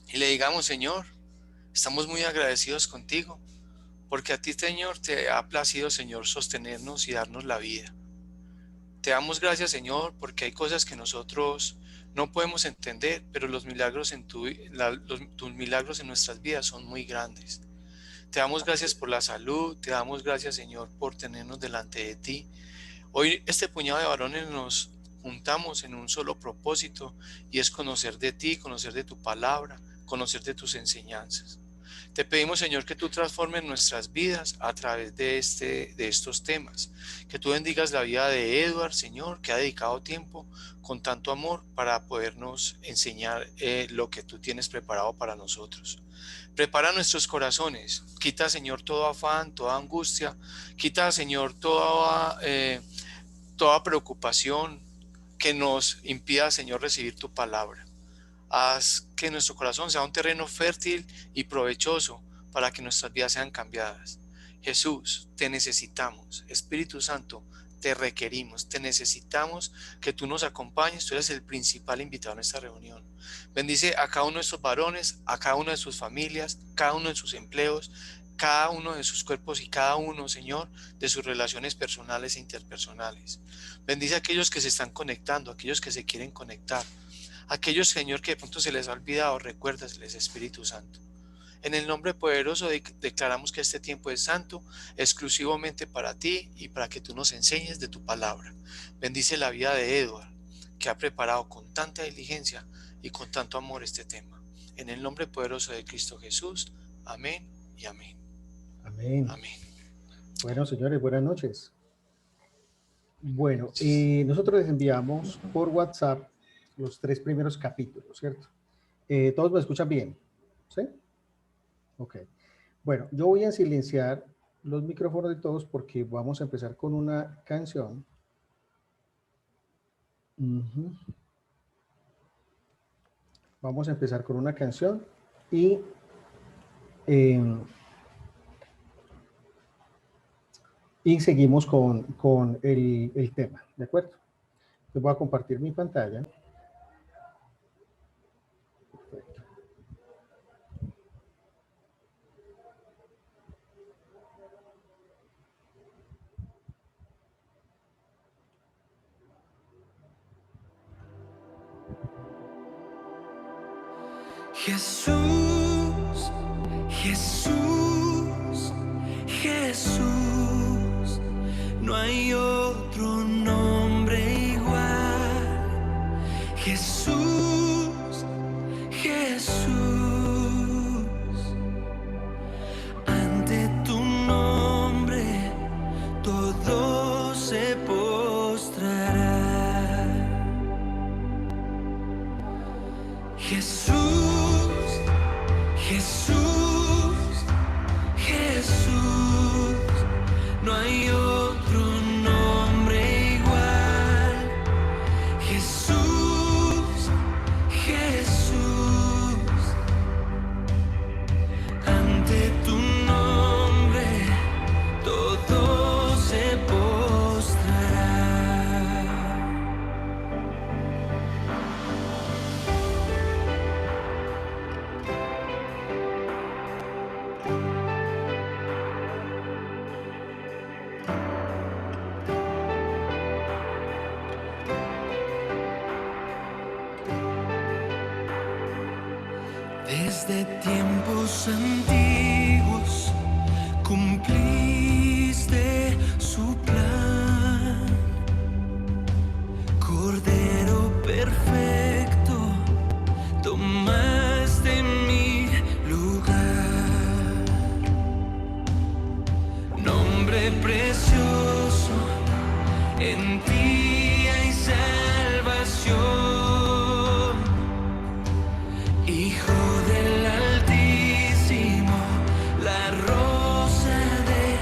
y le digamos: Señor, estamos muy agradecidos contigo, porque a ti, Señor, te ha placido, Señor, sostenernos y darnos la vida. Te damos gracias, Señor, porque hay cosas que nosotros no podemos entender, pero los milagros tus milagros en nuestras vidas son muy grandes. Te damos gracias por la salud, te damos gracias, Señor, por tenernos delante de ti. Hoy este puñado de varones nos juntamos en un solo propósito, y es conocer de ti, conocer de tu palabra, conocer de tus enseñanzas. Te pedimos, Señor, que tú transformes nuestras vidas a través de estos temas, que tú bendigas la vida de Edward, Señor, que ha dedicado tiempo con tanto amor para podernos enseñar lo que tú tienes preparado para nosotros. Prepara nuestros corazones, quita, Señor, todo afán, toda angustia, quita, Señor, toda preocupación que nos impida, Señor, recibir tu palabra. Haz que nuestro corazón sea un terreno fértil y provechoso para que nuestras vidas sean cambiadas. Jesús, te necesitamos. Espíritu Santo, te requerimos, te necesitamos que tú nos acompañes. Tú eres el principal invitado en esta reunión. Bendice a cada uno de estos varones, a cada una de sus familias, cada uno de sus empleos, cada uno de sus cuerpos y cada uno, Señor, de sus relaciones personales e interpersonales. Bendice a aquellos que se están conectando, a aquellos que se quieren conectar. Aquellos, Señor, que de pronto se les ha olvidado, recuérdales, Espíritu Santo. En el nombre poderoso declaramos que este tiempo es santo, exclusivamente para ti y para que tú nos enseñes de tu palabra. Bendice la vida de Edward, que ha preparado con tanta diligencia y con tanto amor este tema. En el nombre poderoso de Cristo Jesús. Amén y amén. Amén. Amén. Bueno, señores, buenas noches. Bueno, nosotros les enviamos por WhatsApp los 3 primeros capítulos, ¿cierto? ¿Todos me escuchan bien? ¿Sí? Ok. Bueno, yo voy a silenciar los micrófonos de todos porque vamos a empezar con una canción. Vamos a empezar con una canción y seguimos con el tema, ¿de acuerdo? Les voy a compartir mi pantalla. Perfecto. Jesús, Jesús, Jesús, no hay otro nombre igual. Jesús, Jesús, ante tu nombre todo se postrará. Jesús, Jesús, Jesús, no hay otro nombre igual. Jesús, Jesús, ante tu nombre todo se postrará. Desde tiempos antiguos cumpliste su plan, Cordero perfecto, tomaste mi lugar, nombre precioso, en ti hay salvación. Hijo del Altísimo, la rosa de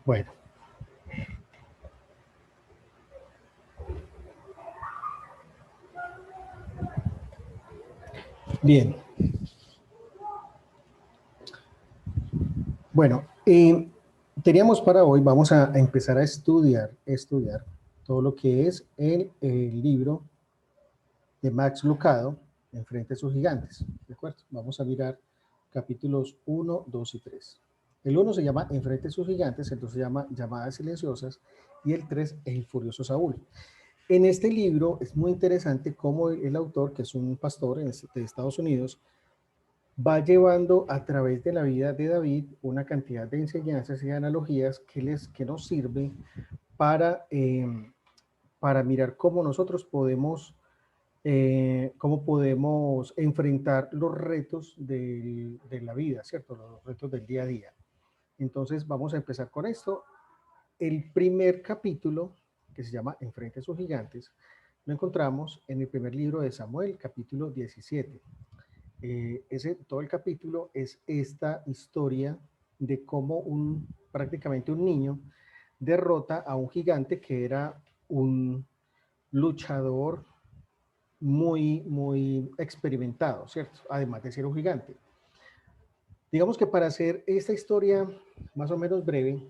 Bueno, bien. Bueno, teníamos para hoy, vamos a empezar a estudiar todo lo que es el libro de Max Lucado, Enfrente a sus gigantes, ¿de acuerdo? Vamos a mirar capítulos 1, 2 y 3. El 1 se llama Enfrente a sus gigantes, el 2 se llama Llamadas silenciosas y el 3 El furioso Saúl. En este libro es muy interesante cómo el autor, que es un pastor de Estados Unidos, va llevando a través de la vida de David una cantidad de enseñanzas y analogías que nos sirven para mirar cómo nosotros podemos enfrentar los retos de la vida, ¿cierto? Los retos del día a día. Entonces vamos a empezar con esto. El primer capítulo, que se llama Enfrente a sus gigantes, lo encontramos en el primer libro de Samuel, capítulo 17. Todo el capítulo es esta historia de cómo prácticamente un niño derrota a un gigante que era un luchador muy experimentado, ¿cierto? Además de ser un gigante. Digamos que para hacer esta historia más o menos breve,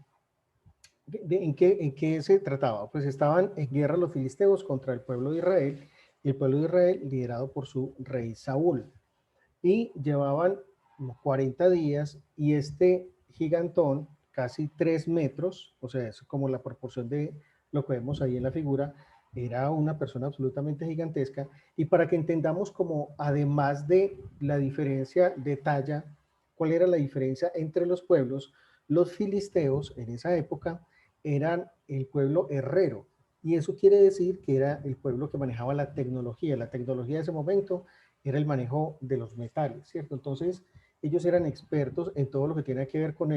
¿en qué se trataba? Pues estaban en guerra los filisteos contra el pueblo de Israel, y el pueblo de Israel liderado por su rey Saúl. Y llevaban 40 días y este gigantón, casi 3 metros, o sea, es como la proporción de lo que vemos ahí en la figura, era una persona absolutamente gigantesca. Y para que entendamos como además de la diferencia de talla, cuál era la diferencia entre los pueblos, los filisteos en esa época eran el pueblo herrero. Y eso quiere decir que era el pueblo que manejaba la tecnología. La tecnología de ese momento era el manejo de los metales, ¿cierto? Entonces, ellos eran expertos en todo lo que tiene que ver con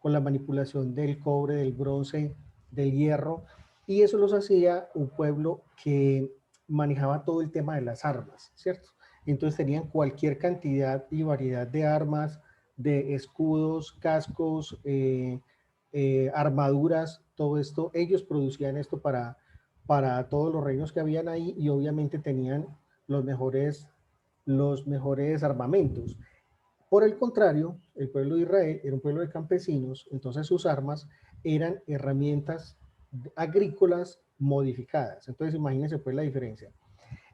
la manipulación del cobre, del bronce, del hierro, y eso los hacía un pueblo que manejaba todo el tema de las armas, ¿cierto? Entonces tenían cualquier cantidad y variedad de armas, de escudos, cascos, armaduras, todo esto. Ellos producían esto para todos los reinos que habían ahí y obviamente tenían los mejores armamentos. Por el contrario, el pueblo de Israel era un pueblo de campesinos, entonces sus armas eran herramientas agrícolas modificadas. Entonces imagínense pues la diferencia.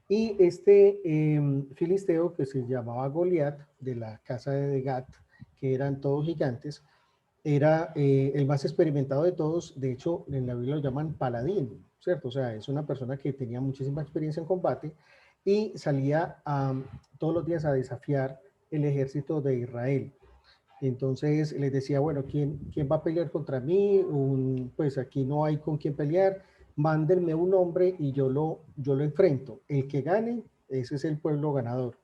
Y este filisteo que se llamaba Goliat, de la casa de Gat, que eran todos gigantes, era el más experimentado de todos. De hecho, en la Biblia lo llaman paladín, ¿cierto? O sea, es una persona que tenía muchísima experiencia en combate y salía todos los días a desafiar el ejército de Israel. Entonces les decía, bueno, ¿quién va a pelear contra mí? Pues aquí no hay con quién pelear, mándenme un hombre y yo lo enfrento. El que gane, ese es el pueblo ganador.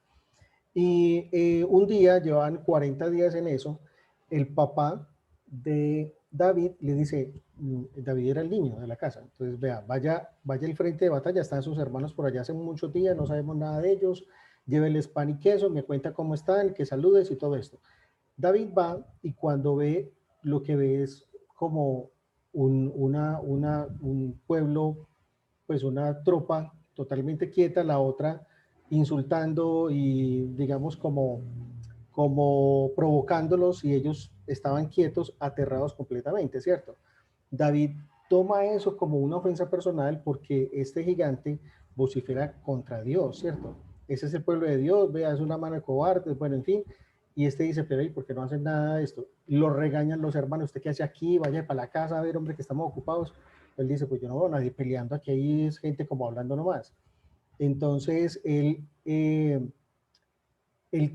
Y un día, llevan 40 días en eso, el papá de David le dice, David era el niño de la casa, entonces vea, vaya al frente de batalla, están sus hermanos por allá hace muchos días, no sabemos nada de ellos, lléveles pan y queso, me cuenta cómo están, que saludes y todo esto. David va y cuando ve, lo que ve es como un pueblo, pues una tropa totalmente quieta, la otra insultando y digamos como provocándolos, y ellos estaban quietos, aterrados completamente, ¿cierto? David toma eso como una ofensa personal porque este gigante vocifera contra Dios, ¿cierto? Ese es el pueblo de Dios, vea, es una mano de cobardes, bueno, en fin. Y este dice, pero ¿y por qué no hacen nada de esto? Lo regañan los hermanos, ¿usted qué hace aquí? Vaya para la casa, a ver, hombre, que estamos ocupados. Él dice, pues yo no veo a nadie peleando, aquí hay gente como hablando nomás. Entonces, él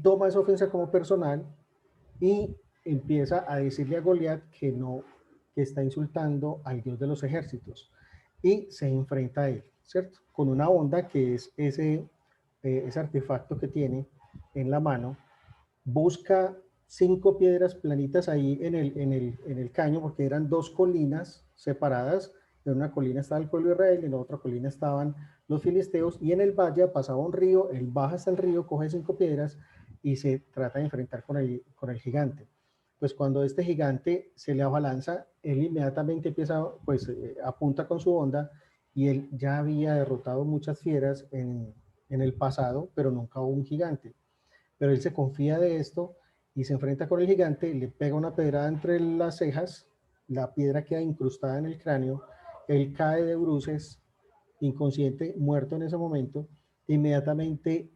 toma esa ofensa como personal y empieza a decirle a Goliat que está insultando al Dios de los ejércitos, y se enfrenta a él, ¿cierto? Con una onda que es ese artefacto que tiene en la mano, busca 5 piedras planitas ahí en el caño, porque eran 2 colinas separadas. En una colina estaba el pueblo de Israel y en la otra colina estaban los filisteos, y en el valle pasaba un río. Él baja hasta el río, coge 5 piedras y se trata de enfrentar con el gigante. pues cuando este gigante se le abalanza, él inmediatamente empieza, pues apunta con su onda, y él ya había derrotado muchas fieras en el pasado, pero nunca hubo un gigante. Pero él se confía de esto y se enfrenta con el gigante, le pega una pedrada entre las cejas, la piedra queda incrustada en el cráneo, él cae de bruces, inconsciente, muerto en ese momento. Inmediatamente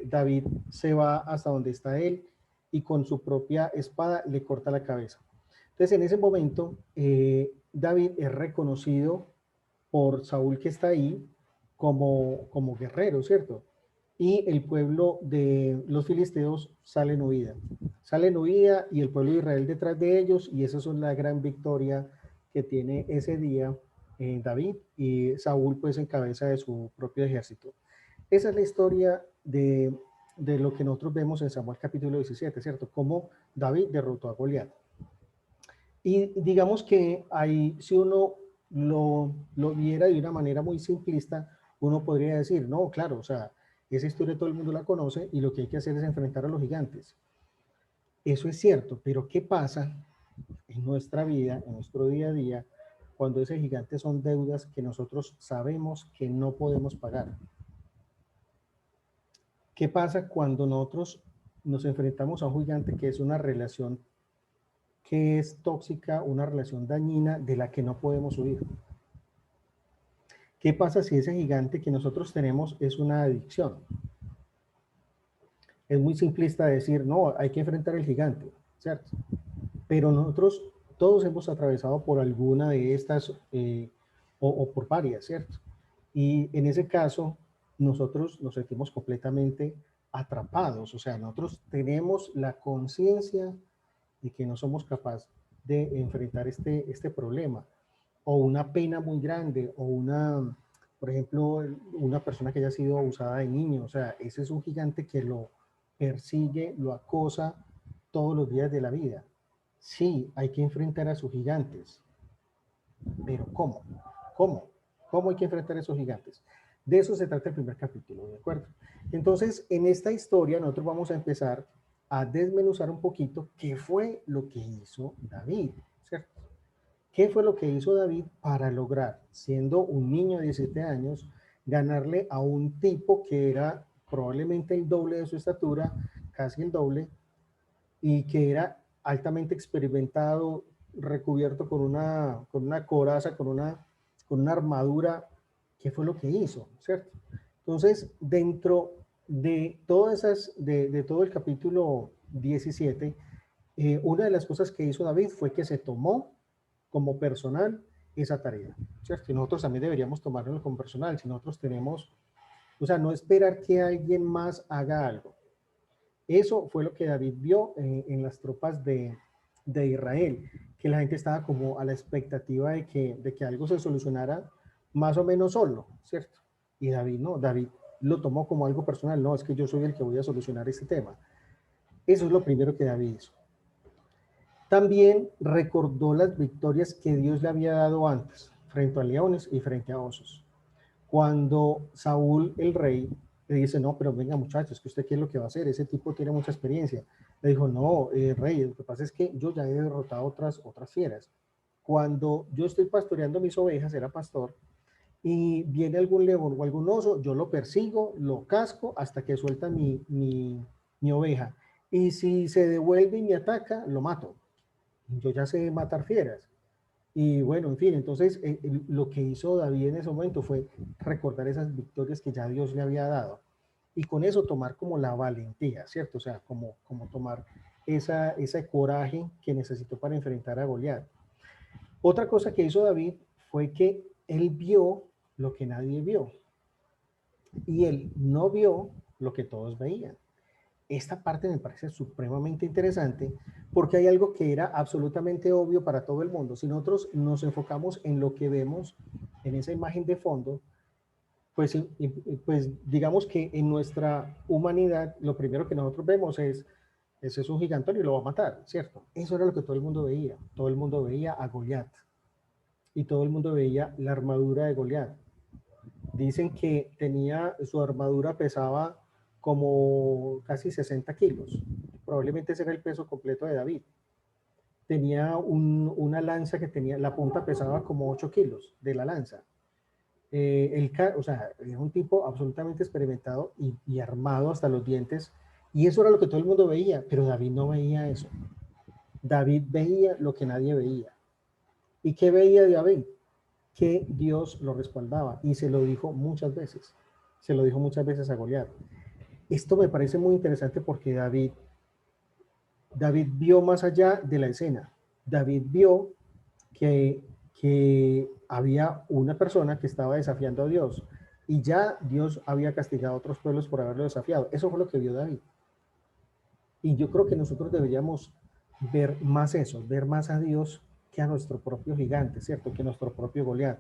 David se va hasta donde está él y con su propia espada le corta la cabeza. Entonces en ese momento David es reconocido por Saúl, que está ahí, como guerrero, ¿cierto? Y el pueblo de los filisteos sale en huida. Sale en huida y el pueblo de Israel detrás de ellos, y esa es la gran victoria que tiene ese día David, y Saúl pues en cabeza de su propio ejército. Esa es la historia de lo que nosotros vemos en Samuel capítulo 17, ¿cierto? Cómo David derrotó a Goliat. Y digamos que ahí, si uno lo viera de una manera muy simplista, uno podría decir, no, claro, o sea, esa historia todo el mundo la conoce y lo que hay que hacer es enfrentar a los gigantes. Eso es cierto, pero ¿qué pasa en nuestra vida, en nuestro día a día, cuando ese gigante son deudas que nosotros sabemos que no podemos pagar? ¿Qué pasa cuando nosotros nos enfrentamos a un gigante que es una relación que es tóxica, una relación dañina de la que no podemos huir? ¿Qué pasa si ese gigante que nosotros tenemos es una adicción? Es muy simplista decir, no, hay que enfrentar el gigante, ¿cierto? Pero nosotros todos hemos atravesado por alguna de estas o por varias, ¿cierto? Y en ese caso, nosotros nos sentimos completamente atrapados, o sea, nosotros tenemos la conciencia de que no somos capaces de enfrentar este problema, o una pena muy grande, o una, por ejemplo, una persona que haya sido abusada de niño, o sea, ese es un gigante que lo persigue, lo acosa todos los días de la vida. Sí, hay que enfrentar a sus gigantes, pero ¿cómo? ¿Cómo? ¿Cómo hay que enfrentar a esos gigantes? De eso se trata el primer capítulo, ¿de acuerdo? Entonces, en esta historia nosotros vamos a empezar a desmenuzar un poquito qué fue lo que hizo David, ¿cierto? ¿Qué fue lo que hizo David para lograr, siendo un niño de 17 años, ganarle a un tipo que era probablemente el doble de su estatura, casi el doble, y que era altamente experimentado, recubierto con una coraza, con una armadura? ¿Qué fue lo que hizo? ¿Cierto? Entonces, dentro de todas esas, de todo el capítulo 17, una de las cosas que hizo David fue que se tomó como personal esa tarea, ¿cierto? Y nosotros también deberíamos tomarlo como personal. Si nosotros tenemos, o sea, no esperar que alguien más haga algo. Eso fue lo que David vio en las tropas de Israel, que la gente estaba como a la expectativa de que algo se solucionara más o menos solo, ¿cierto? Y David no, David lo tomó como algo personal, no, es que yo soy el que voy a solucionar este tema. Eso es lo primero que David hizo. También recordó las victorias que Dios le había dado antes, frente a leones y frente a osos. Cuando Saúl, el rey, le dice, no, pero venga muchachos, que usted qué es lo que va a hacer, ese tipo tiene mucha experiencia. Le dijo, no, rey, lo que pasa es que yo ya he derrotado otras fieras. Cuando yo estoy pastoreando mis ovejas, era pastor, y viene algún león o algún oso, yo lo persigo, lo casco hasta que suelta mi oveja. Y si se devuelve y me ataca, lo mato. Yo ya sé matar fieras. Y bueno, en fin, entonces lo que hizo David en ese momento fue recordar esas victorias que ya Dios le había dado. Y con eso tomar como la valentía, ¿cierto? O sea, como tomar ese coraje que necesitó para enfrentar a Goliat. Otra cosa que hizo David fue que él vio lo que nadie vio. Y él no vio lo que todos veían. Esta parte me parece supremamente interesante porque hay algo que era absolutamente obvio para todo el mundo. Si nosotros nos enfocamos en lo que vemos en esa imagen de fondo, pues, pues digamos que en nuestra humanidad lo primero que nosotros vemos es, ese es un gigantón y lo va a matar, ¿cierto? Eso era lo que todo el mundo veía. Todo el mundo veía a Goliat y todo el mundo veía la armadura de Goliat. Dicen que su armadura pesaba como casi 60 kilos. Probablemente ese era el peso completo de David. tenía una lanza que tenía, la punta pesaba como 8 kilos de la lanza. O sea, era un tipo absolutamente experimentado y armado hasta los dientes, y eso era lo que todo el mundo veía, pero David no veía eso. David veía lo que nadie veía. ¿Y qué veía David? Que Dios lo respaldaba, y se lo dijo muchas veces. Se lo dijo muchas veces a Goliat. Esto me parece muy interesante porque David vio más allá de la escena. David vio que había una persona que estaba desafiando a Dios, y ya Dios había castigado a otros pueblos por haberlo desafiado. Eso fue lo que vio David. Y yo creo que nosotros deberíamos ver más eso, ver más a Dios que a nuestro propio gigante, ¿cierto? Que a nuestro propio Goliat.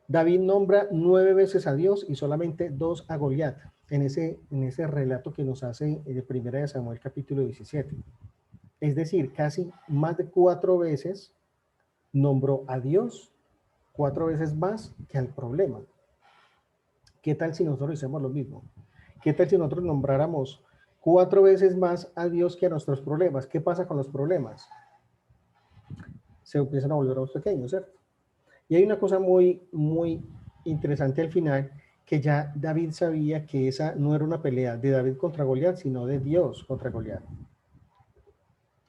David nombra 9 veces a Dios y solamente 2 a Goliat en ese relato que nos hace de Primera de Samuel capítulo 17. Es decir, casi más de 4 veces nombró a Dios, 4 veces más que al problema. ¿Qué tal si nosotros hicimos lo mismo? ¿Qué tal si nosotros nombráramos 4 veces más a Dios que a nuestros problemas? ¿Qué pasa con los problemas? Se empiezan a volver más pequeños, ¿cierto? Y hay una cosa muy, muy interesante al final, que ya David sabía que esa no era una pelea de David contra Goliat, sino de Dios contra Goliat.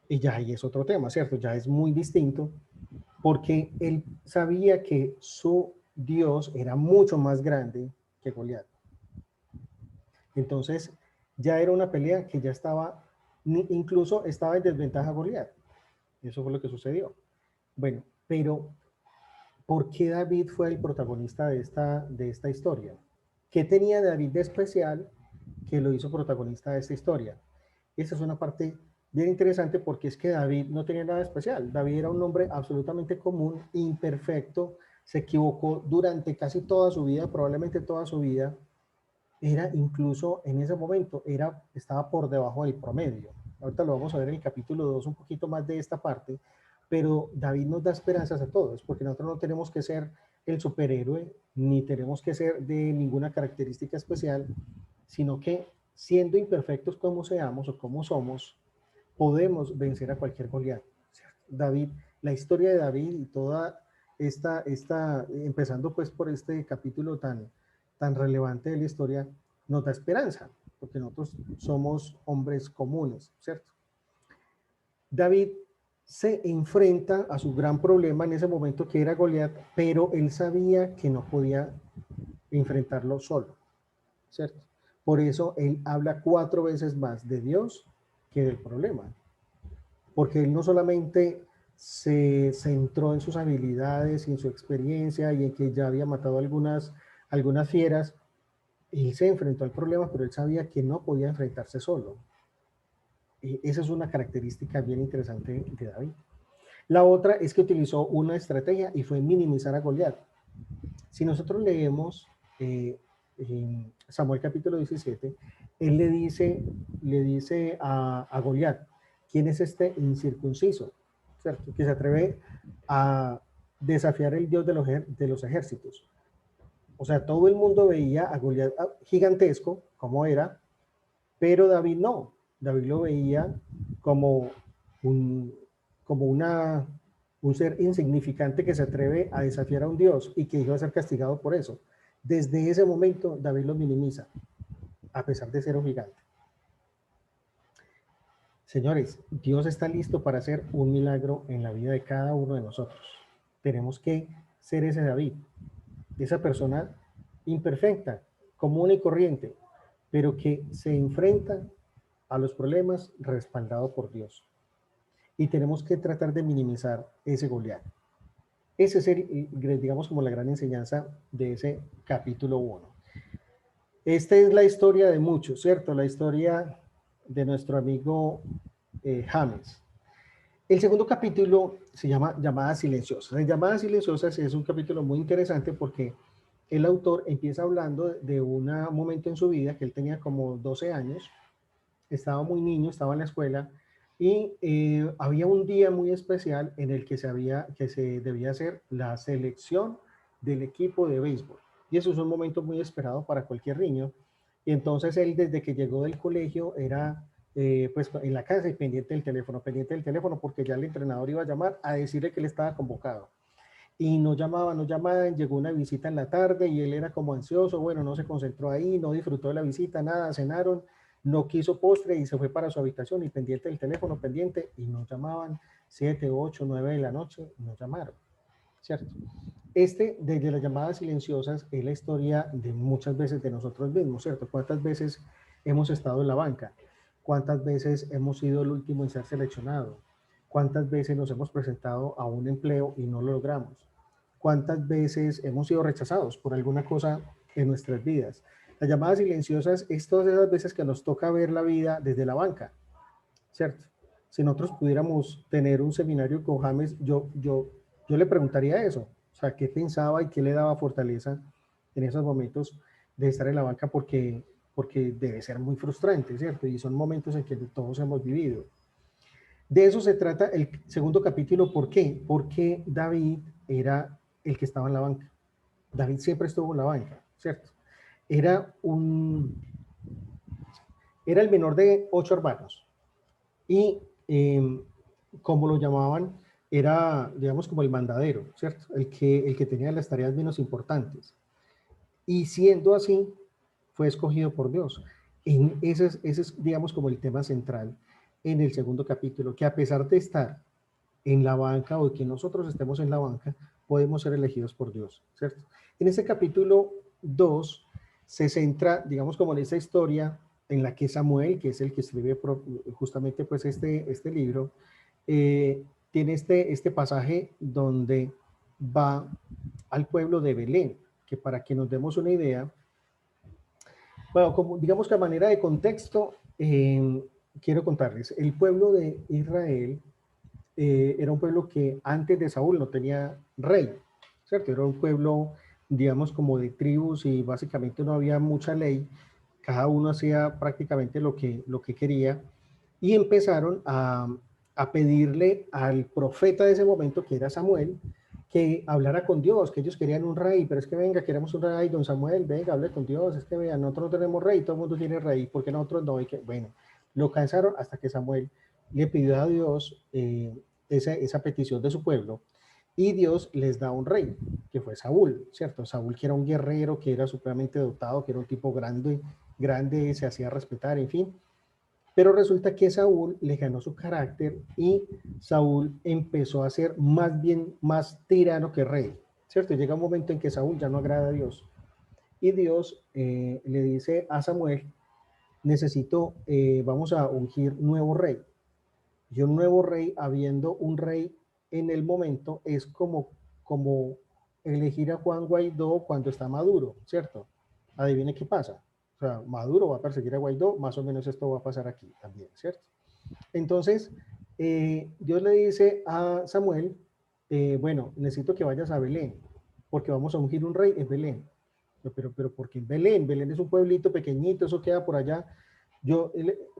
Y ya ahí es otro tema, ¿cierto? Ya es muy distinto, porque él sabía que su Dios era mucho más grande que Goliat. Entonces, ya era una pelea que ya estaba, incluso estaba en desventaja Goliat. Eso fue lo que sucedió. Bueno, pero ¿por qué David fue el protagonista de esta historia? ¿Qué tenía David de especial que lo hizo protagonista de esta historia? Esa es una parte bien interesante, porque es que David no tenía nada especial. David era un hombre absolutamente común, imperfecto, se equivocó durante casi toda su vida, probablemente toda su vida. Era incluso en ese momento, estaba por debajo del promedio. Ahorita lo vamos a ver en el capítulo 2 un poquito más de esta parte, pero David nos da esperanzas a todos, porque nosotros no tenemos que ser el superhéroe, ni tenemos que ser de ninguna característica especial, sino que siendo imperfectos como seamos o como somos, podemos vencer a cualquier Goliat. David, la historia de David y toda esta empezando pues por este capítulo tan relevante de la historia, nos da esperanza, porque nosotros somos hombres comunes, ¿cierto? David se enfrenta a su gran problema en ese momento, que era Goliat, pero él sabía que no podía enfrentarlo solo, ¿cierto? Por eso él habla 4 veces más de Dios que del problema, porque él no solamente se centró en sus habilidades y en su experiencia y en que ya había matado algunas fieras. Él se enfrentó al problema, pero él sabía que no podía enfrentarse solo. Esa es una característica bien interesante de David. La otra es que utilizó una estrategia y fue minimizar a Goliat. Si nosotros leemos en Samuel capítulo 17, él le dice a Goliat: ¿quién es este incircunciso? ¿Cierto? Que se atreve a desafiar el Dios de los ejércitos. O sea, todo el mundo veía a Goliat gigantesco, como era, pero David no. David lo veía como un ser insignificante que se atreve a desafiar a un Dios y que iba a ser castigado por eso. Desde ese momento, David lo minimiza, a pesar de ser un gigante. Señores, Dios está listo para hacer un milagro en la vida de cada uno de nosotros. Tenemos que ser ese David, esa persona imperfecta, común y corriente, pero que se enfrenta a los problemas respaldado por Dios. Y tenemos que tratar de minimizar ese Goliat. Ese es, digamos, como la gran enseñanza de ese capítulo 1. Esta es la historia de muchos, ¿cierto? La historia de nuestro amigo James. El segundo capítulo se llama Llamadas Silenciosas. En Llamadas Silenciosas es un capítulo muy interesante porque el autor empieza hablando de un momento en su vida que él tenía como 12 años, estaba muy niño, estaba en la escuela, y había un día muy especial en el que se debía hacer la selección del equipo de béisbol. Y eso es un momento muy esperado para cualquier niño. Y entonces él, desde que llegó del colegio, era pues en la casa y pendiente del teléfono porque ya el entrenador iba a llamar a decirle que él estaba convocado. Y no llamaba, no llamaba, llegó una visita en la tarde y él era como ansioso, bueno, no se concentró ahí, no disfrutó de la visita, nada, cenaron, no quiso postre y se fue para su habitación y pendiente del teléfono, pendiente, y no llamaban 7, 8, 9 de la noche, no llamaron, ¿cierto? Desde las llamadas silenciosas, es la historia de muchas veces de nosotros mismos, ¿cierto? ¿Cuántas veces hemos estado en la banca? ¿Cuántas veces hemos sido el último en ser seleccionado? ¿Cuántas veces nos hemos presentado a un empleo y no lo logramos? ¿Cuántas veces hemos sido rechazados por alguna cosa en nuestras vidas? Las llamadas silenciosas es todas esas veces que nos toca ver la vida desde la banca, ¿cierto? Si nosotros pudiéramos tener un seminario con James, yo le preguntaría eso, o sea, qué pensaba y qué le daba fortaleza en esos momentos de estar en la banca porque debe ser muy frustrante, ¿cierto? Y son momentos en que todos hemos vivido. De eso se trata el segundo capítulo. ¿Por qué? Porque David era el que estaba en la banca. David siempre estuvo en la banca, ¿cierto? Era era el menor de 8 hermanos. Y como lo llamaban, era, digamos, como el mandadero, ¿cierto? El que tenía las tareas menos importantes. Y siendo así, fue escogido por Dios. Ese es, digamos, como el tema central en el segundo capítulo, que a pesar de estar en la banca o que nosotros estemos en la banca, podemos ser elegidos por Dios, ¿cierto? En este capítulo 2 se centra, digamos, como en esta historia en la que Samuel, que es el que escribe justamente pues este libro, tiene este pasaje donde va al pueblo de Belén, que para que nos demos una idea, bueno, como, digamos que a manera de contexto, quiero contarles, el pueblo de Israel era un pueblo que antes de Saúl no tenía rey, ¿cierto? Era un pueblo, digamos, como de tribus y básicamente no había mucha ley, cada uno hacía prácticamente lo que quería y empezaron a pedirle al profeta de ese momento, que era Samuel, que hablara con Dios, que ellos querían un rey, pero es que venga, queremos un rey, don Samuel, venga, hable con Dios, es que vean, nosotros no tenemos rey, todo el mundo tiene rey, ¿por qué nosotros no? Y que, bueno, lo cansaron hasta que Samuel le pidió a Dios esa petición de su pueblo y Dios les da un rey, que fue Saúl, ¿cierto? Saúl que era un guerrero, que era supremamente dotado, que era un tipo grande, grande, se hacía respetar, en fin. Pero resulta que Saúl le ganó su carácter y Saúl empezó a ser más bien más tirano que rey, ¿cierto? Llega un momento en que Saúl ya no agrada a Dios y Dios le dice a Samuel, necesito, vamos a ungir nuevo rey. Y un nuevo rey, habiendo un rey en el momento, es como elegir a Juan Guaidó cuando está Maduro, ¿cierto? Adivine qué pasa. O sea, Maduro va a perseguir a Guaidó, más o menos esto va a pasar aquí también, ¿cierto? Entonces, Dios le dice a Samuel, bueno, necesito que vayas a Belén, porque vamos a ungir un rey en Belén. Pero ¿por qué en Belén? Belén es un pueblito pequeñito, eso queda por allá. Yo,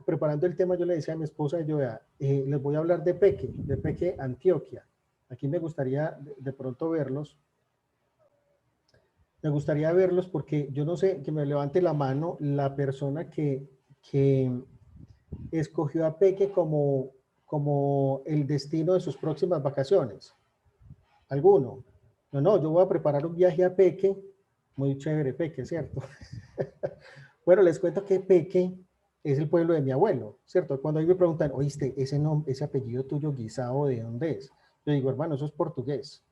preparando el tema, yo le decía a mi esposa, yo les voy a hablar de Peque, Antioquia. Aquí me gustaría de pronto verlos. Me gustaría verlos porque yo no sé, que me levante la mano la persona que escogió a Peque como el destino de sus próximas vacaciones. ¿Alguno? No, no, yo voy a preparar un viaje a Peque. Muy chévere, Peque, ¿cierto? Bueno, les cuento que Peque es el pueblo de mi abuelo, ¿cierto? Cuando ahí me preguntan, oíste, ese nombre, ese apellido tuyo, Guisao, ¿de dónde es? Yo digo, hermano, eso es portugués.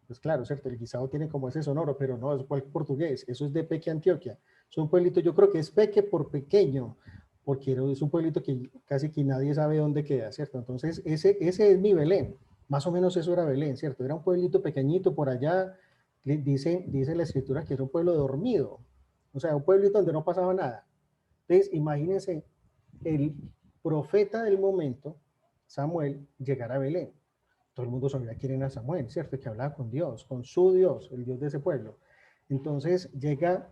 Pues claro, ¿cierto? El Guisao tiene como ese sonoro, pero no, es cual portugués. Eso es de Peque, Antioquia. Es un pueblito, yo creo que es Peque por pequeño, porque es un pueblito que casi que nadie sabe dónde queda, ¿cierto? Entonces, ese es mi Belén. Más o menos eso era Belén, ¿cierto? Era un pueblito pequeñito por allá, dice la escritura que era un pueblo dormido, o sea, un pueblito donde no pasaba nada. Entonces, imagínense el profeta del momento, Samuel, llegar a Belén. Todo el mundo sabía quién era Samuel, ¿cierto? Que hablaba con Dios, con su Dios, el Dios de ese pueblo. Entonces llega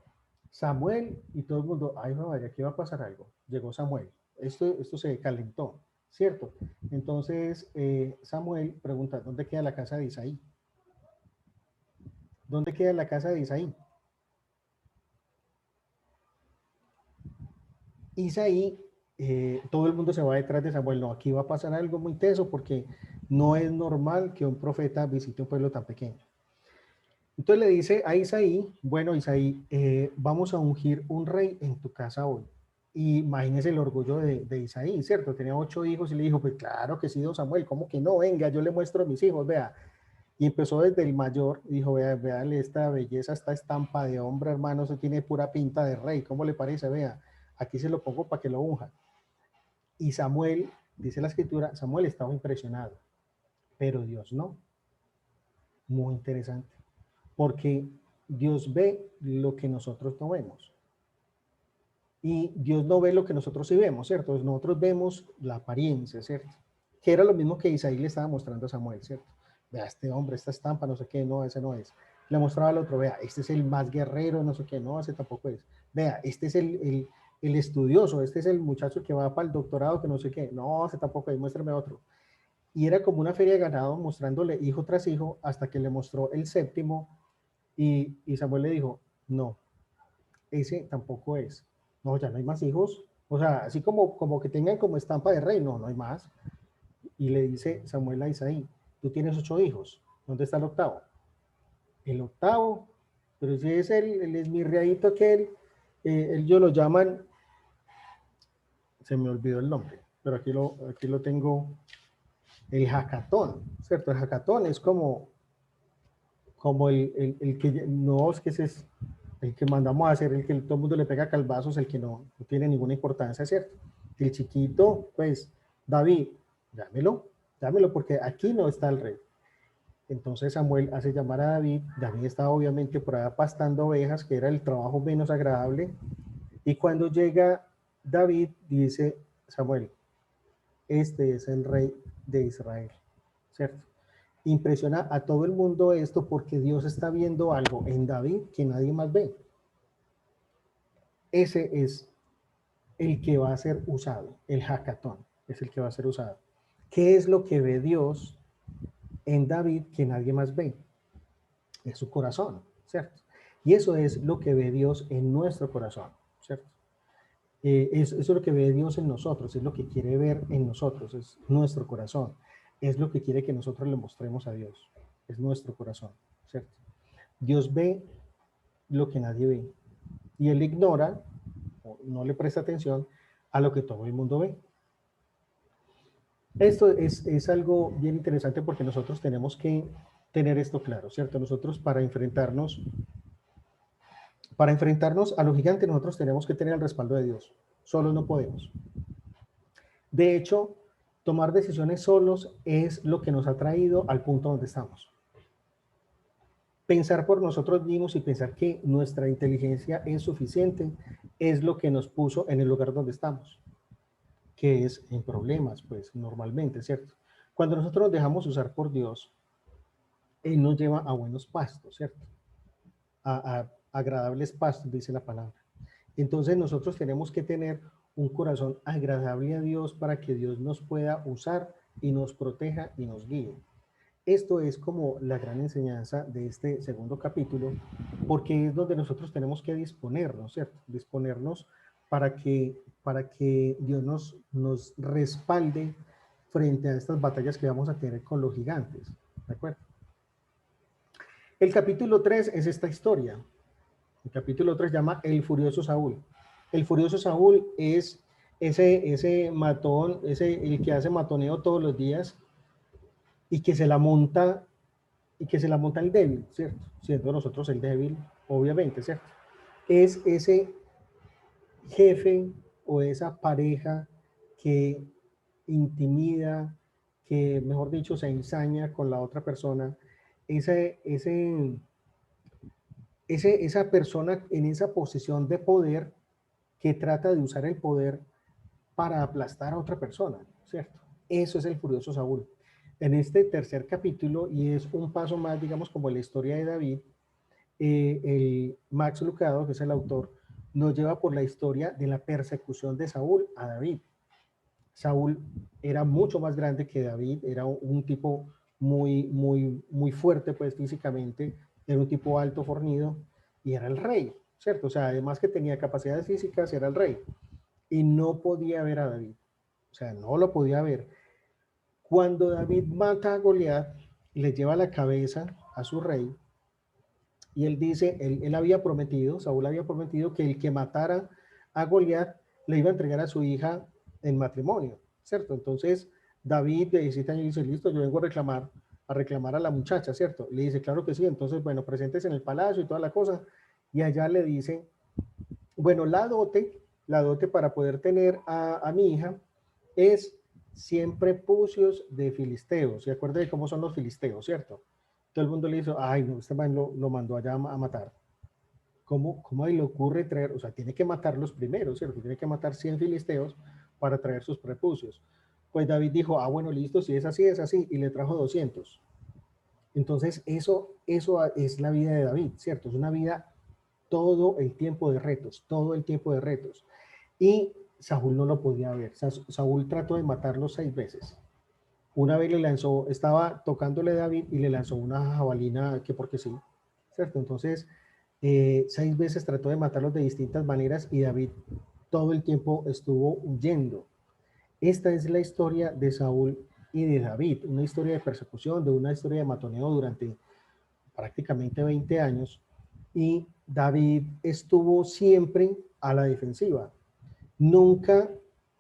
Samuel y todo el mundo, ay, no, vaya, aquí va a pasar algo. Llegó Samuel. Esto se calentó, ¿cierto? Entonces Samuel pregunta, ¿dónde queda la casa de Isaí? ¿Dónde queda la casa de Isaí? Isaí todo el mundo se va detrás de Samuel. No, aquí va a pasar algo muy teso porque no es normal que un profeta visite un pueblo tan pequeño. Entonces le dice a Isaí, bueno, Isaí, vamos a ungir un rey en tu casa hoy. Y imagínese el orgullo de Isaí, ¿cierto? Tenía 8 hijos y le dijo, pues claro que sí, don Samuel, ¿cómo que no? Venga, yo le muestro a mis hijos, vea. Y empezó desde el mayor, dijo, vea, véale esta belleza, esta estampa de hombre, hermano, eso tiene pura pinta de rey, ¿cómo le parece? Vea, aquí se lo pongo para que lo unja. Y Samuel, dice la escritura, Samuel estaba impresionado, pero Dios no. Muy interesante, porque Dios ve lo que nosotros no vemos. Y Dios no ve lo que nosotros sí vemos, ¿cierto? Nosotros vemos la apariencia, ¿cierto? Que era lo mismo que Isaí le estaba mostrando a Samuel, ¿cierto? Vea, este hombre, esta estampa, no sé qué, no, ese no es. Le mostraba al otro, vea, este es el más guerrero, no sé qué, no, ese tampoco es. Vea, este es el estudioso, este es el muchacho que va para el doctorado, que no sé qué, no, ese tampoco es, muéstrame otro. Y era como una feria de ganado mostrándole hijo tras hijo hasta que le mostró el séptimo y Samuel le dijo, no, ese tampoco es. No, ya no hay más hijos. O sea, así como que tengan como estampa de rey, no, no hay más. Y le dice Samuel a Isaí, tú tienes 8 hijos, ¿dónde está el octavo? El octavo, pero si es el esmirriadito aquel, ellos lo llaman, se me olvidó el nombre, pero aquí lo tengo, el jacatón, ¿cierto? El jacatón es como el que, no, es que ese es el que mandamos a hacer, el que todo el mundo le pega calvazos, el que no tiene ninguna importancia, ¿cierto? El chiquito, pues, David, dámelo porque aquí no está el rey. Entonces Samuel hace llamar a David, David estaba obviamente por allá pastando ovejas, que era el trabajo menos agradable, y cuando llega David, dice Samuel, este es el rey de Israel, ¿cierto? Impresiona a todo el mundo esto porque Dios está viendo algo en David que nadie más ve. Ese es el que va a ser usado, el jacatón, es el que va a ser usado. ¿Qué es lo que ve Dios en David que nadie más ve? Es su corazón, ¿cierto? Y eso es lo que ve Dios en nuestro corazón, ¿cierto? Eso es lo que ve Dios en nosotros, es lo que quiere ver en nosotros, es nuestro corazón, es lo que quiere que nosotros le mostremos a Dios, es nuestro corazón, ¿cierto? Dios ve lo que nadie ve y Él ignora o no le presta atención a lo que todo el mundo ve. Esto es algo bien interesante porque nosotros tenemos que tener esto claro, ¿cierto? Nosotros para enfrentarnos a los gigantes nosotros tenemos que tener el respaldo de Dios. Solos no podemos. De hecho, tomar decisiones solos es lo que nos ha traído al punto donde estamos. Pensar por nosotros mismos y pensar que nuestra inteligencia es suficiente es lo que nos puso en el lugar donde estamos, que es en problemas, pues normalmente, ¿cierto? Cuando nosotros nos dejamos usar por Dios, Él nos lleva a buenos pastos, ¿cierto? A agradables pastos, dice la palabra. Entonces nosotros tenemos que tener un corazón agradable a Dios para que Dios nos pueda usar y nos proteja y nos guíe. Esto es como la gran enseñanza de este segundo capítulo, porque es donde nosotros tenemos que disponernos, ¿cierto? Disponernos para que Dios nos respalde frente a estas batallas que vamos a tener con los gigantes, ¿de acuerdo? El capítulo 3 es esta historia. El capítulo 3 llama El Furioso Saúl. El Furioso Saúl es ese matón, el que hace matoneo todos los días y que se la monta el débil, ¿cierto? Siendo nosotros el débil, obviamente, ¿cierto? Es ese jefe o esa pareja que intimida, que mejor dicho se ensaña con la otra persona, esa persona en esa posición de poder que trata de usar el poder para aplastar a otra persona, ¿cierto? Eso es el Furioso Saúl. En este tercer capítulo, y es un paso más, digamos, como la historia de David, el Max Lucado, que es el autor, nos lleva por la historia de la persecución de Saúl a David. Saúl era mucho más grande que David, era un tipo muy fuerte, pues físicamente, era un tipo alto, fornido, y era el rey, ¿cierto? O sea, además que tenía capacidades físicas, era el rey. y no podía ver a David. O sea, no lo podía ver. Cuando David mata a Goliat, le lleva la cabeza a su rey y él dice, él había prometido, Saúl había prometido que el que matara a Goliat le iba a entregar a su hija en matrimonio, ¿cierto? Entonces David de 17 años dice, listo, yo vengo a reclamar a la muchacha, ¿cierto? Le dice, claro que sí, entonces, bueno, presentes en el palacio y toda la cosa, y allá le dice, bueno, la dote para poder tener a mi hija es 100 prepucios de filisteos. ¿Se acuerda de cómo son los filisteos, cierto? Todo el mundo le hizo, ay, no, este man lo mandó allá a matar. ¿Cómo le ocurre traer? O sea, tiene que matarlos primero, ¿cierto? Tiene que matar 100 filisteos para traer sus prepucios. Pues David dijo, bueno, listo, si es así, y le trajo 200. Entonces, eso es la vida de David, ¿cierto? Es una vida todo el tiempo de retos, todo el tiempo de retos. Y Saúl no lo podía ver. Saúl trató de matarlo 6 veces. Una vez le lanzó, estaba tocándole a David y le lanzó una jabalina que porque sí, ¿cierto? Entonces, 6 veces trató de matarlos de distintas maneras y David todo el tiempo estuvo huyendo. Esta es la historia de Saúl y de David, una historia de persecución, de una historia de matoneo durante prácticamente 20 años. Y David estuvo siempre a la defensiva. Nunca,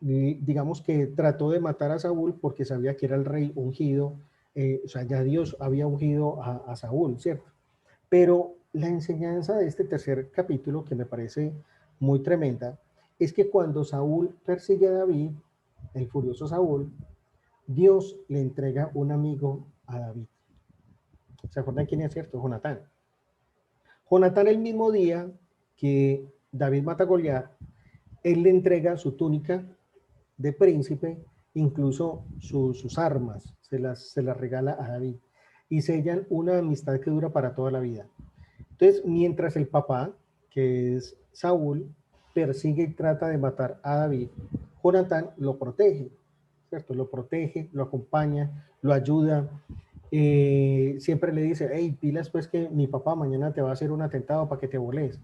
digamos que trató de matar a Saúl porque sabía que era el rey ungido, o sea, ya Dios había ungido a Saúl, ¿cierto? Pero la enseñanza de este tercer capítulo, que me parece muy tremenda, es que cuando Saúl persigue a David, el furioso Saúl, Dios le entrega un amigo a David. ¿Se acuerdan quién es, cierto? Jonatán. Jonatán, el mismo día que David mata a Goliat, él le entrega su túnica de príncipe, incluso sus armas, se las regala a David y sellan una amistad que dura para toda la vida. Entonces, mientras el papá, que es Saúl, persigue y trata de matar a David, Jonatán lo protege, ¿cierto? Lo protege, lo acompaña, lo ayuda. Siempre le dice, hey, pilas pues que mi papá mañana te va a hacer un atentado para que te voles.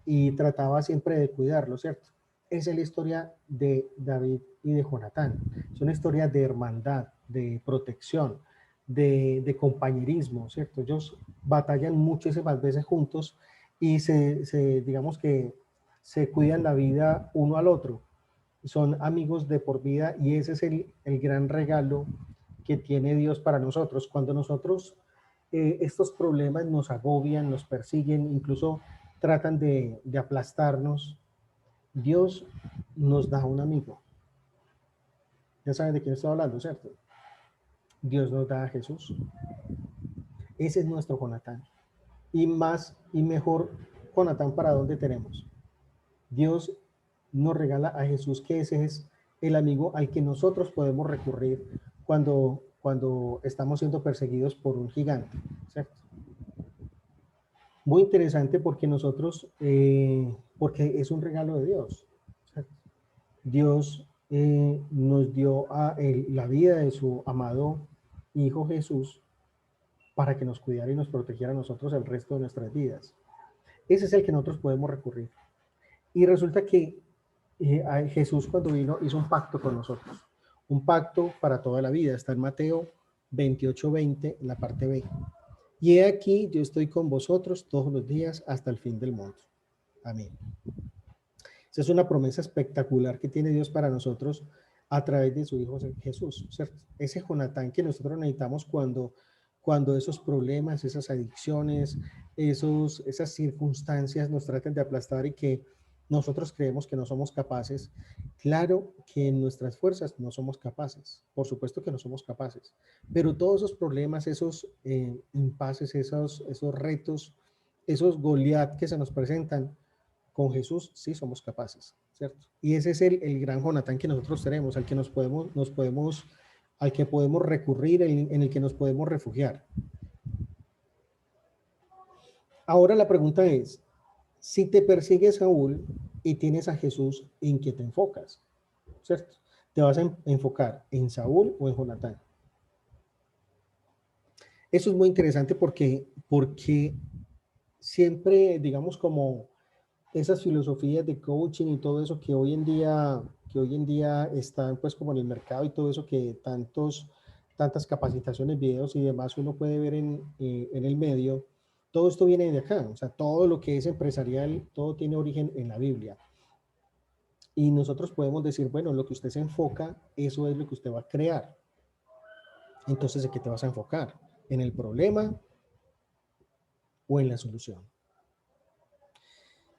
Y trataba siempre de cuidarlo, ¿cierto? Esa es la historia de David y de Jonatán. Es una historia de hermandad, de protección, de compañerismo, ¿cierto? Ellos batallan muchísimas veces juntos y digamos que se cuidan la vida uno al otro. Son amigos de por vida y ese es el gran regalo que tiene Dios para nosotros. Cuando nosotros estos problemas nos agobian, nos persiguen, incluso tratan de aplastarnos, Dios nos da un amigo. Ya saben de quién estoy hablando, ¿cierto? Dios nos da a Jesús. Ese es nuestro Jonatán. Y más y mejor Jonatán, ¿para dónde tenemos? Dios nos regala a Jesús, que ese es el amigo al que nosotros podemos recurrir cuando estamos siendo perseguidos por un gigante, ¿cierto? Muy interesante porque porque es un regalo de Dios, ¿cierto? Dios nos dio la vida de su amado Hijo Jesús para que nos cuidara y nos protegiera a nosotros el resto de nuestras vidas. Ese es el que nosotros podemos recurrir. Y resulta que Jesús cuando vino hizo un pacto con nosotros, un pacto para toda la vida. Está en Mateo 28:20, en la parte B. Y he aquí, yo estoy con vosotros todos los días hasta el fin del mundo. Amén. Esa es una promesa espectacular que tiene Dios para nosotros a través de su Hijo Jesús, ¿cierto? Ese Jonatán que nosotros necesitamos cuando esos problemas, esas adicciones, esas circunstancias nos tratan de aplastar y que nosotros creemos que no somos capaces. Claro que en nuestras fuerzas no somos capaces, por supuesto que no somos capaces, pero todos esos problemas, esos impases, esos retos, esos Goliat que se nos presentan, con Jesús sí somos capaces, ¿cierto? Y ese es el gran Jonatán que nosotros tenemos, al que al que podemos recurrir, en el que nos podemos refugiar. Ahora la pregunta es, si te persigue Saúl y tienes a Jesús, ¿en qué te enfocas? ¿Cierto? ¿Te vas a enfocar en Saúl o en Jonatán? Eso es muy interesante porque siempre, digamos, como esas filosofías de coaching y todo eso que hoy en día están pues como en el mercado y todo eso que tantas capacitaciones, videos y demás uno puede ver en el medio, todo esto viene de acá, o sea, todo lo que es empresarial, todo tiene origen en la Biblia. Y nosotros podemos decir, bueno, lo que usted se enfoca, eso es lo que usted va a crear. Entonces, ¿en qué te vas a enfocar? ¿En el problema o en la solución?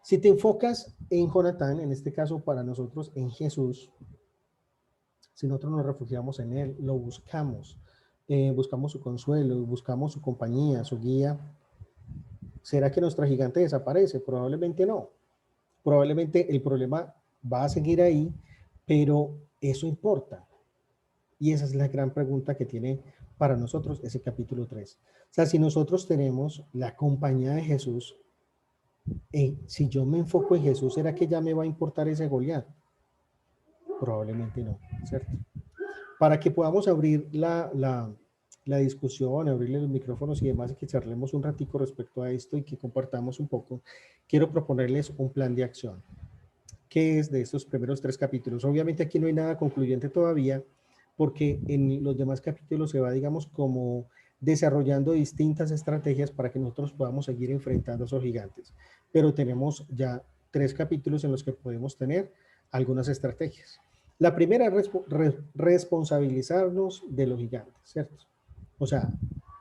Si te enfocas en Jonatán, en este caso para nosotros en Jesús, si nosotros nos refugiamos en Él, lo buscamos, buscamos su consuelo, buscamos su compañía, su guía, ¿será que nuestra gigante desaparece? Probablemente no. Probablemente el problema va a seguir ahí, pero eso importa. Y esa es la gran pregunta que tiene para nosotros ese capítulo 3. O sea, si nosotros tenemos la compañía de Jesús, si yo me enfoco en Jesús, ¿será que ya me va a importar ese Goliat? Probablemente no, ¿cierto? Para que podamos abrir la discusión, abrirle los micrófonos y demás, y que charlemos un ratico respecto a esto y que compartamos un poco, quiero proponerles un plan de acción. ¿Qué es de estos primeros 3 capítulos? Obviamente aquí no hay nada concluyente todavía, porque en los demás capítulos se va, digamos, como desarrollando distintas estrategias para que nosotros podamos seguir enfrentando a esos gigantes. Pero tenemos ya 3 capítulos en los que podemos tener algunas estrategias. La primera es responsabilizarnos de los gigantes, ¿cierto? O sea,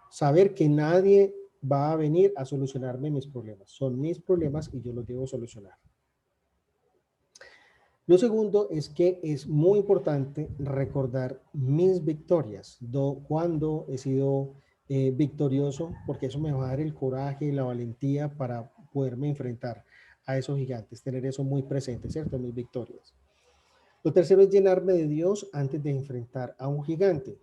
saber que nadie va a venir a solucionarme mis problemas. Son mis problemas y yo los debo solucionar. Lo segundo es que es muy importante recordar mis victorias, cuando he sido victorioso, porque eso me va a dar el coraje y la valentía para poderme enfrentar a esos gigantes, tener eso muy presente, ¿cierto? Mis victorias. Lo tercero es llenarme de Dios antes de enfrentar a un gigante,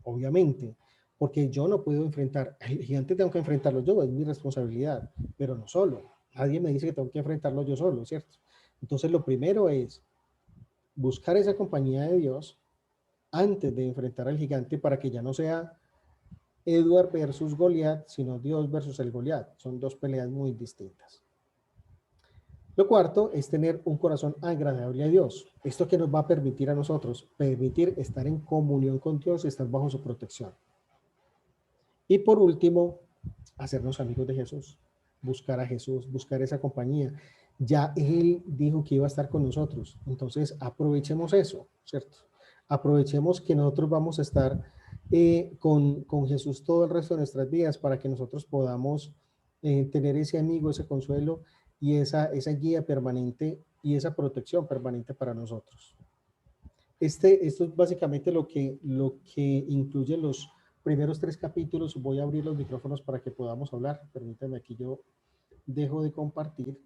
obviamente, porque yo no puedo enfrentar, el gigante tengo que enfrentarlo yo, es mi responsabilidad, pero no solo. Nadie me dice que tengo que enfrentarlo yo solo, ¿cierto? Entonces lo primero es buscar esa compañía de Dios antes de enfrentar al gigante para que ya no sea Edward versus Goliat, sino Dios versus el Goliat. Son 2 peleas muy distintas. Lo cuarto es tener un corazón agradable a Dios. Esto que nos va a permitir a nosotros, permitir estar en comunión con Dios y estar bajo su protección. Y por último, hacernos amigos de Jesús, buscar a Jesús, buscar esa compañía. Ya Él dijo que iba a estar con nosotros, entonces aprovechemos eso, ¿cierto? Aprovechemos que nosotros vamos a estar con Jesús todo el resto de nuestras vidas para que nosotros podamos tener ese amigo, ese consuelo y esa guía permanente y esa protección permanente para nosotros. Esto es básicamente lo que incluye los primeros 3 capítulos. Voy a abrir los micrófonos para que podamos hablar. Permítanme, aquí yo dejo de compartir